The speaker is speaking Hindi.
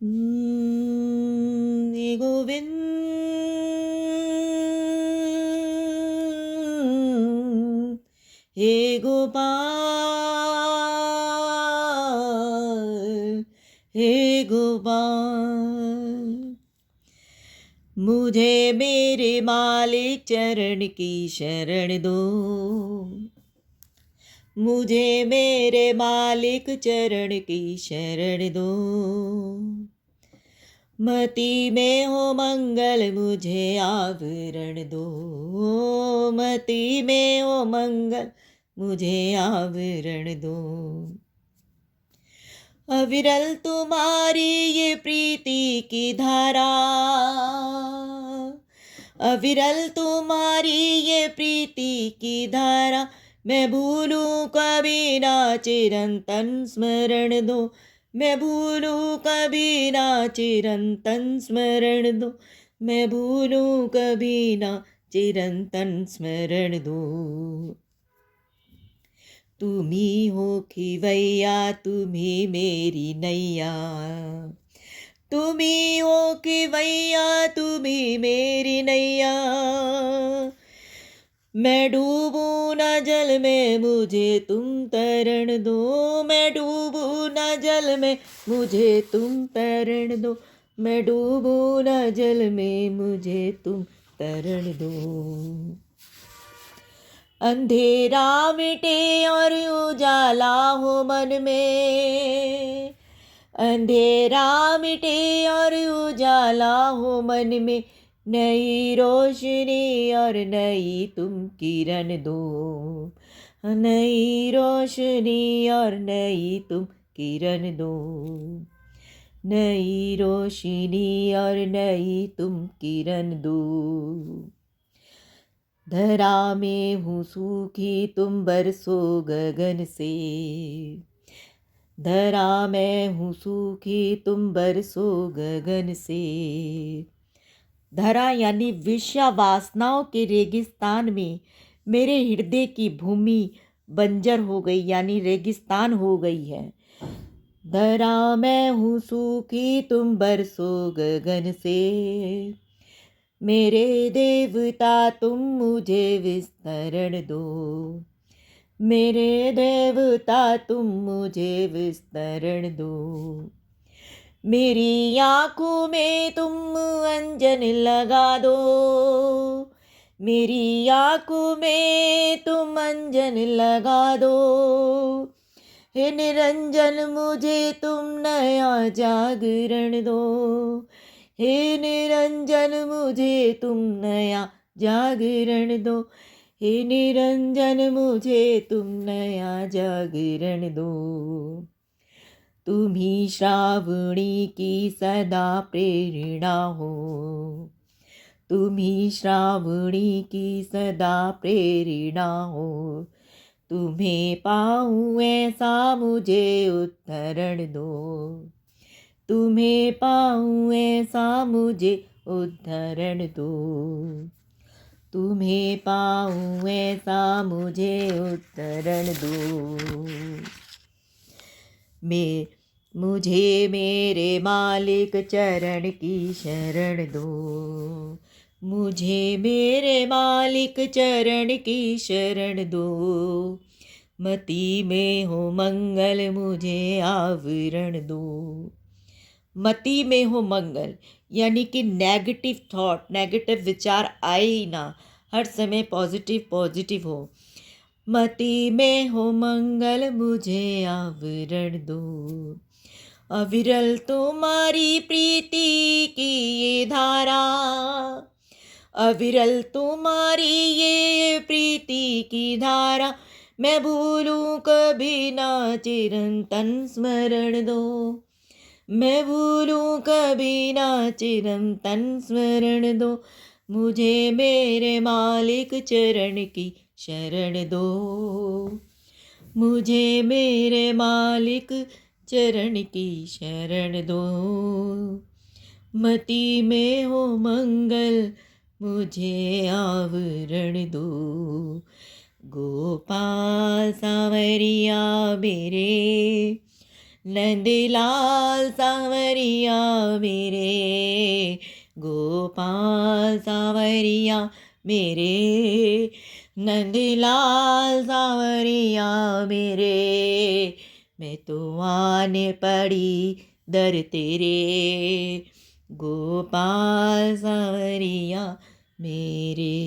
हे गोविंद, हे गोपाल, हे गोपाल। मुझे मेरे मालिक चरण की शरण दो, मुझे मेरे मालिक चरण की शरण दो। मति में हो मंगल मुझे आवरण दो, मति में हो मंगल मुझे आवरण दो। अविरल तुम्हारी ये प्रीति की धारा, अविरल तुम्हारी ये प्रीति की धारा, मैं भूलूं कभी ना चिरंतन स्मरण दो, मैं भूलूं कभी ना चिरंतन स्मरण दो, मैं भूलूं कभी ना चिरंतन स्मरण दो। तुम्ही हो खिवैया तुम्ही मेरी नैया, तुम्ही हो खिवैया तुम्ही मेरी नैया। मैं डूबूं न जल में मुझे तुम तरण दो, मैं डूबूं न जल में मुझे तुम तरण दो, मैं डूबूं न जल में मुझे तुम तरण दो। अंधेरा मिटे और उजाला हो मन में, अंधेरा मिटे और उजाला हो मन में, नई रोशनी और नई तुम किरण दो, नई रोशनी और नई तुम किरण दो, नई रोशनी और नई तुम किरण दो। धरा में हूँ सूखी तुम बरसो गगन से, धरा में हूँ सूखी तुम बरसो गगन से। धरा यानी विषया वासनाओं के रेगिस्तान में मेरे हृदय की भूमि बंजर हो गई, यानी रेगिस्तान हो गई है। धरा मैं हूँ सूखी तुम बरसो गगन से, मेरे देवता तुम मुझे विस्तरण दो, मेरे देवता तुम मुझे विस्तरण दो। मेरी आँखों में तुम अंजन लगा दो, मेरी आँखों में तुम अंजन लगा दो। हे निरंजन मुझे तुम नया जागरण दो, हे निरंजन मुझे तुम नया जागरण दो, हे निरंजन मुझे तुम नया जागरण दो। तुम ही श्रावणी की सदा प्रेरणा हो, तुम ही श्रावणी की सदा प्रेरणा हो। तुम्हें पाऊँ ऐसा मुझे उद्धरण दो, तुम्हें पाऊँ ऐसा मुझे उद्धरण दो, तुम्हें पाऊँ ऐसा मुझे उद्धरण दो। मुझे मेरे मालिक चरण की शरण दो, मुझे मेरे मालिक चरण की शरण दो। मति में हो मंगल मुझे आवरण दो, मति में हो मंगल यानी कि नेगेटिव थॉट, नेगेटिव विचार आए ही ना, हर समय पॉजिटिव पॉजिटिव हो। मति में हो मंगल मुझे आवरण दो। अविरल तुम्हारी प्रीति की ये धारा, अविरल तुम्हारी ये प्रीति की धारा, मैं भूलूं कभी ना चिरंतन स्मरण दो, मैं भूलूं कभी ना चिरंतन स्मरण दो। मुझे मेरे मालिक चरण की शरण दो, मुझे मेरे मालिक चरण की शरण दो। मति में हो मंगल मुझे आवरण दो। गोपाल सांवरिया मेरे, नंदलाल सांवरिया मेरे, गोपाल सांवरिया मेरे, नंदलाल सांवरिया मेरे, मैं तो आने पड़ी दर तेरे, गोपाल सांवरिया मेरे।